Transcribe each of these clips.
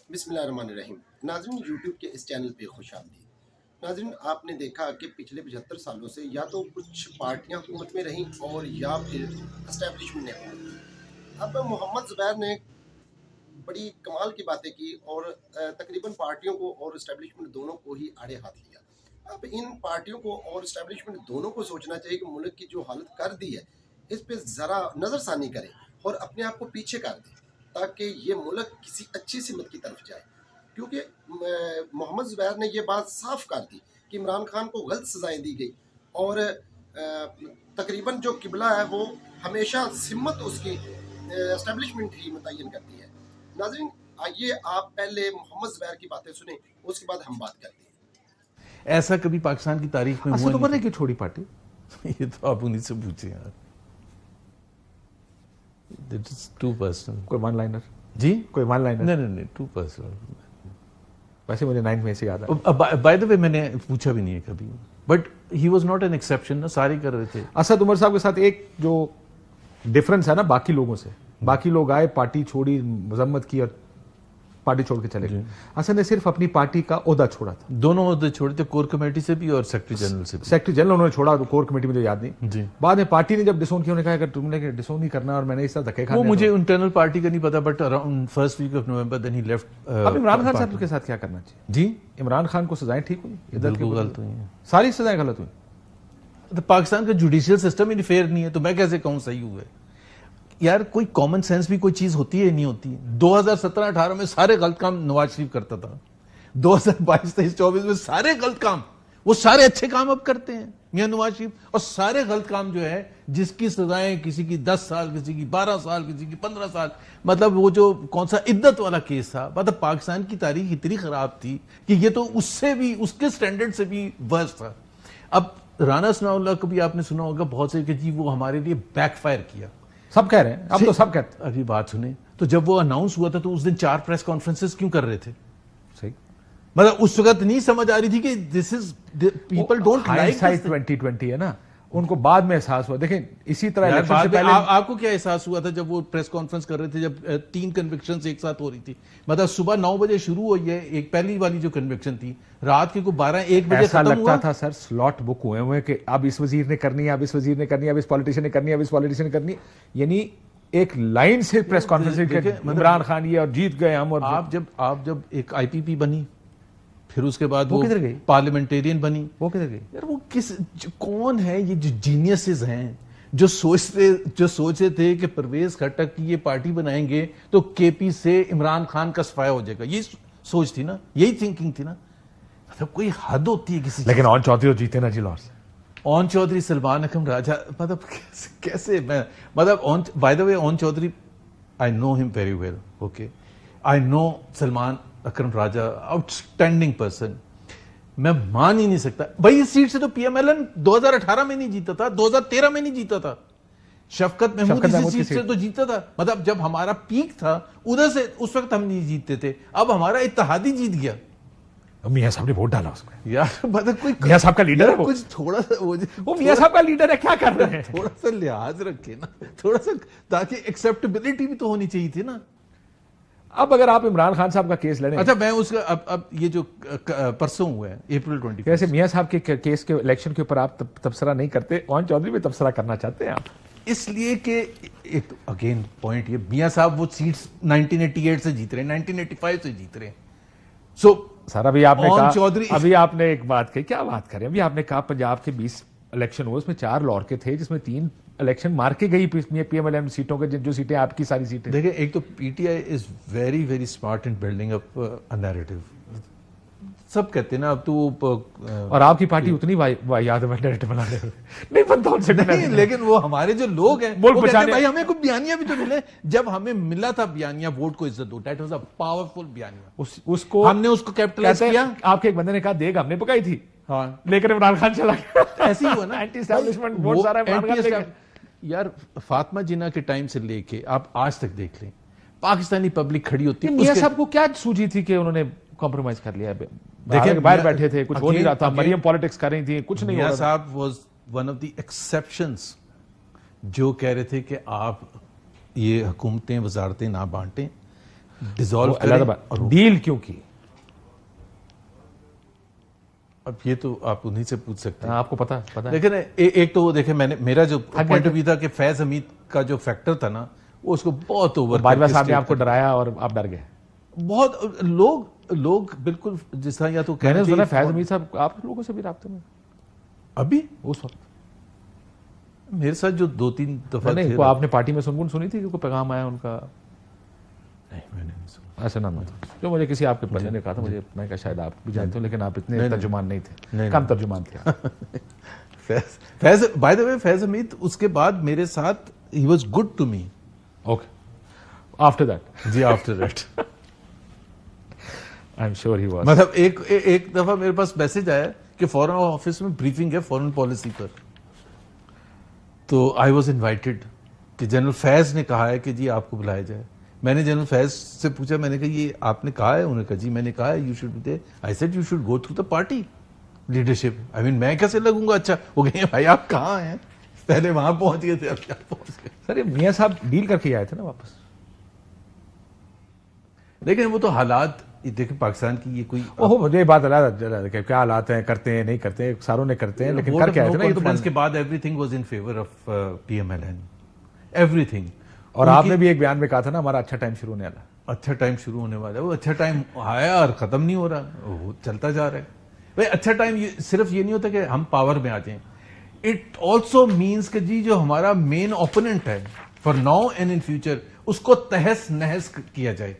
बिस्मिल्लाहिर्रहमानिर्रहीम। नाज़रीन, यूट्यूब के इस चैनल पे खुशामदीद। नाज़रीन, आपने देखा कि पिछले 75 सालों से या तो कुछ पार्टियां हुकूमत में रहीं और या फिर एस्टेब्लिशमेंट ने हुकूमत की। अब मोहम्मद ज़ुबैर ने बड़ी कमाल की बातें की और तकरीबन पार्टियों को और एस्टेब्लिशमेंट दोनों को ही आड़े हाथ लिया। अब इन पार्टियों को और एस्टेब्लिशमेंट दोनों को सोचना चाहिए कि मुल्क की जो हालत कर दी है, इस पे ज़रा नज़रसानी करें और अपने आप को पीछे कर दें, ताकि ये मुल्क किसी अच्छी सिमत की तरफ जाए। क्योंकि मोहम्मद ज़ुबैर ने ये बात साफ कर दी कि इमरान खान को गलत सजाएं दी गई और तकरीबन जो किबला है वो हमेशा सिमत उसकी एस्टेब्लिशमेंट ही मुतय्यन करती है। नाज़रीन, आइए आप पहले मोहम्मद ज़ुबैर की बातें सुने, उसके बाद हम बात करते हैं। ऐसा कभी पाकिस्तान की तारीख में हुआ असद उमर ने नहीं। क्यों छोड़ी पार्टी? ये तो आप उन्हीं से पूछे यार। That is too personal. कोई वन लाइनर? जी कोई वन लाइनर? नहीं टू पर्सनल। वैसे मुझे 9 में से याद है। बाय द वे मैंने पूछा भी नहीं है कभी, but he was not an exception ना, सारे कर रहे थे। असद उमर साहब के साथ एक जो डिफरेंस है ना बाकी लोगों से, बाकी लोग आए, पार्टी छोड़ी, मजम्मत की और पार्टी छोड़ के चले गए। असद ने सिर्फ अपनी पार्टी का ओहदा छोड़ा था। दोनों ओहदे छोड़े थे, कोर कमेटी से भी और सेक्रेटरी जनरल से भी। सेक्रेटरी जनरल उन्होंने छोड़ा, कोर कमेटी में तो याद नहीं। जी। बाद में पार्टी ने जब डिसोन किया, उन्होंने कहा अगर तुमने डिसोन नहीं करना और मैंने इस तरह धक्के खाने, वो मुझे इंटरनल पार्टी का नहीं पता, but around first week of November then he left. अब इमरान खान साहब के साथ क्या करना चाहिए? जी, इमरान खान को सजाएं ठीक हुई, इधर बिल्कुल गलत हुई है। सारी सजाएं गलत हुई। तो पाकिस्तान का जुडिशियल सिस्टम ही फेयर नहीं है, तो मैं कैसे कहूं सही हुआ है? यार कोई कॉमन सेंस भी कोई चीज होती है नहीं होती है। 2017-18 में सारे गलत काम नवाज शरीफ करता था, 2022-23-24 में सारे गलत काम, वो सारे अच्छे काम अब करते हैं मियां नवाज शरीफ। और सारे गलत काम जो है, जिसकी सजाएं किसी की 10 साल, किसी की 12 साल, किसी की 15 साल, मतलब वो जो कौन सा इद्दत वाला केस था, मतलब पाकिस्तान की तारीख इतनी खराब थी कि ये तो उससे भी, उसके स्टैंडर्ड से भी वर्स था। अब राना सनाउल्लाह को भी आपने सुना होगा बहुत से कि जी वो हमारे लिए बैकफायर किया, सब कह रहे हैं, अब तो सब कहते हैं। अभी बात सुने तो जब वो अनाउंस हुआ था तो उस दिन 4 प्रेस कॉन्फ्रेंसेस क्यों कर रहे थे? सही, मतलब उस वक्त नहीं समझ आ रही थी कि this is people don't like. Hindsight 2020 है ना, उनको बाद में एहसास हुआ। देखें इसी तरह इलेक्शन बाद से में पहले आपको क्या एहसास हुआ था जब वो प्रेस कॉन्फ्रेंस कर रहे थे, जब 3 कन्विक्शंस एक साथ हो रही थी? मतलब सुबह 9 बजे शुरू हुई है एक पहली वाली जो कन्विक्शन थी, रात के को 12-1 बजे ऐसा खत्म लगता हुआ था सर स्लॉट बुक हुए हुए कि अब इस वजीर ने करनी है, अब इस वजीर ने करनी है, अब इस पॉलिटिशियन ने करनी है, अब इस पॉलिटिशियन ने करनी है। यानी एक लाइन से प्रेस कॉन्फ्रेंस इमरान खान ये और जीत गए हम। और आप जब एक आईपीपी बनी, फिर उसके बाद वो किधर गई? पार्लियामेंटेरियन बनी, वो किधर गई? यार वो कौन है ये जो जीनियसेस हैं जो सोचते थे कि परवेज खट्टक की ये पार्टी बनाएंगे तो केपी से इमरान खान का सफाया हो जाएगा? ये सोच थी ना, यही थिंकिंग थी ना। मतलब कोई हद होती है किसी। लेकिन ऑन चौधरी जीते ना जी लाहौर से। ऑन चौधरी, सलमान अकरम राजा, मतलब कैसे मैं, मतलब by the way Aun Chaudhry I know him very well, okay, I know Salman Akram Raja, outstanding person. मैं मान ही नहीं सकता भाई, इस सीट से तो पीएमएलएन 2018 में नहीं जीता था, 2013 में नहीं जीता था। शफकत महमूद इस सीट से तो जीता था। मतलब जब हमारा पीक था उधर से, उस वक्त हम नहीं जीतते थे, अब हमारा इत्तेहादी जीत गया। मियां साहब ने वोट डाला उसमें। यार मतलब कोई मियां साहब का लीडर है वो। कुछ थोड़ा सा वो मियां साहब का लीडर है, क्या कर रहे हैं? थोड़ा सा लिहाज रखे ना, थोड़ा सा, ताकि एक्सेप्टेबिलिटी भी तो होनी चाहिए थी ना। अब अगर आप इमरान खान साहब का केस लड़ें, अच्छा मैं उसका अब ये जो परसों हुआ है अप्रैल 20, वैसे मियां साहब के केस के इलेक्शन के ऊपर आप तबसरा नहीं करते, ऑन चौधरी में तबसरा करना चाहते हैं आप, इसलिए कि एक अगेन पॉइंट ये, मियां साहब वो सीट्स 1988 से जीत रहे हैं, 1985 से जीत रहे हैं। सो सर अभी आपने कहा, चौधरी, अभी आपने एक बात कही, क्या बात करें, अभी आपने कहा पंजाब के 20 इलेक्शन हुए, उसमें 4 लाहौर के थे, जिसमें 3 इलेक्शन मार के गई पीएमएलएन सीटों के, जो सीटें आपकी सारी सीटें। देखिए एक तो PTI is very very smart in building up a narrative. सब कहते हैं ना अब तो, और आपकी पार्टी उतनी वाहियात नैरेटिव बना रहे नहीं बनता उनसे नहीं, लेकिन वो हमारे जो लोग हैं मुल्क वो कहते हैं बचाने, भाई हमें कुछ बयानिया भी तो मिले। जब हमें मिला था बयानिया, वोट को इज्जत दो, दैट वाज अ पावरफुल बयानिया, उसको हमने उसको कैपिटलाइज किया। आपके एक बंदे ने कहा देग हमने पकाई थी, हाँ, लेकर इमरान खान चला गया। ऐसे ही हुआ ना, एंटी एस्टैब्लिशमेंट वोट सारा इमरान खान ले गया। यार फातिमा जिन्ना के टाइम से लेके आप आज तक देख लें, पाकिस्तानी पब्लिक खड़ी होती है। मियां साहब को क्या सूझी थी कि उन्होंने कॉम्प्रोमाइज कर लिया? देखिए बाहर बैठे थे, कुछ हो नहीं रहा था, मरियम पॉलिटिक्स कर रही थी, कुछ नहीं हो रहा था। साहब was one of the exceptions जो कह रहे थे कि आप ये हुकूमतें, वजारतें ना बांटें, डिसॉल्व वो अलग बात, डील क्यों की? अब ये तो आप उन्हीं से पूछ सकते हैं। आपको पता है? लेकिन एक तो वो देखे, मैंने मेरा जो पॉइंट ऑफ व्यू था कि फैज हमीद का जो फैक्टर था ना, वो उसको बहुत ओवर बाजवा साहब ने आपको डराया और आप डर गए। बहुत लोग बिल्कुल जिस तरह, या तो मैंने कहना सुना चाहिए फैज हमीद साहब आप लोगों से भी राब्ते में अभी उस वक्त? मेरे साथ जो 2-3 दफा नहीं, थे, वो आपने पार्टी में सुनगुन सुनी थी कि कोई पैगाम आया उनका? नहीं मैंने नहीं सुना। ऐसा ना था जो मुझे किसी आपके बंदे ने कहा था, मुझे मैं कहा शायद आप भी जानते हो, लेकिन आप इतने तर्जुमान नहीं थे, कम तर्जुमान थे आप। Faiz by the way, Faiz Hamid उसके बाद मेरे साथ ही was good to me. Okay, after that जी, after that I am sure he was. मतलब एक दफा मेरे पास मैसेज आया कि फॉरेन ऑफिस में ब्रीफिंग है फॉरेन पॉलिसी पर, तो आई वॉज इन्वाइटेड कि जनरल फैज ने कहा है कि जी आपको बुलाया जाए। मैंने जनरल फैज से पूछा, मैंने कहा ये आपने कहा है? उन्होंने कहा जी मैंने कहा है, you should be there. I said you should go through the party leadership. I mean मैं कैसे लगूंगा? अच्छा, वो कहे भाई आप कहाँ हैं? पहले वहां पहुंच गए थे, अब क्या पहुंच गए? सर ये मियां साहब डील करके आए थे ना वापस। लेकिन वो तो हालात, देखिए पाकिस्तान की ये कोई ओहो, मुझे ये बात अलग कि क्या हालात हैं, करते हैं नहीं करते हैं, सारों ने करते हैं, लेकिन कर क्या है ना, ये तो कॉन्फ्रेंस के बाद everything was in favour of PMLN, everything. और आपने भी एक बयान में कहा था ना हमारा अच्छा टाइम शुरू होने वाला। अच्छा टाइम शुरू होने वाला है, वो अच्छा टाइम आया और खत्म नहीं हो रहा, वो चलता जा रहा है भाई। अच्छा टाइम सिर्फ ये नहीं होता कि हम पावर में आ जाएं, इट ऑल्सो मीन्स कि जी जो हमारा मेन ओपोनेंट है for now and in future, उसको तहस नहस किया जाए,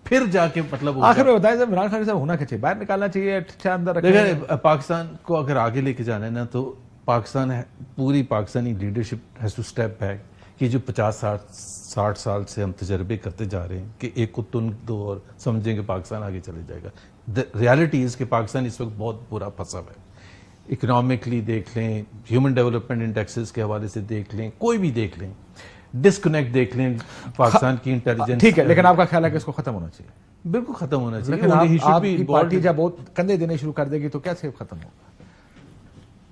फिर जाके मतलब आखिर में बताएं साहब, इमरान खान साहब होना क्या चाहिए? बाहर निकालना चाहिए, अच्छा अंदर रखना चाहिए? देखिए पाकिस्तान को अगर आगे लेके जाना है ना, तो पूरी Pakistani leadership has to step back. कि जो 50-60 साल से हम तजर्बे करते जा रहे हैं कि एक को तुन दो और समझेंगे पाकिस्तान आगे चले जाएगा। द रियलिटी इज कि पाकिस्तान इस वक्त बहुत बुरा फंसा हुआ है। इकोनॉमिकली देख लें, ह्यूमन डेवलपमेंट इंडेक्सेस के हवाले से देख लें, कोई भी देख लें, डिस्कनेक्ट देख लें पाकिस्तान की इंटेलिजेंस। ठीक है, लेकिन आपका ख्याल है कि इसको खत्म होना चाहिए? बिल्कुल खत्म होना चाहिए। लेकिन Only he should be आपकी involved पार्टी in- जब बहुत कंधे देने शुरू कर देगी तो कैसे खत्म होगा?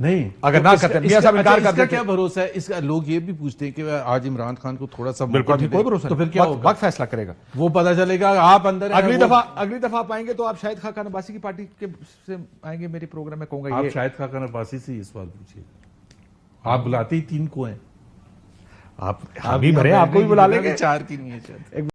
नहीं, अगर तो ना इसका- करते, इसका- मियां साहब इनकार अच्छा, कर इसका देते। क्या भरोसा है? इसका लोग ये भी पूछते हैं कि आज इमरान खान को थोड़ा सा बिल्कुल मौका ठीक, मिले, कोई भरोसा तो नहीं, फिर क्या वक्त- होगा? वक्त फैसला करेगा। वो पता चलेगा आप अंदर हैं, अगली वो- दफा आप आएंगे तो आप शाहिद खान अब्बासी की पार्टी के से आएंगे मेरे प्रोग्राम में, कहूंगा आप ये शायद खान अब्बासी से ये सवाल पूछिए। आप बुलाते ही 3 को हैं, आप भी भरे, आपको भी बुला लेंगे। 4 की नहीं है शायद।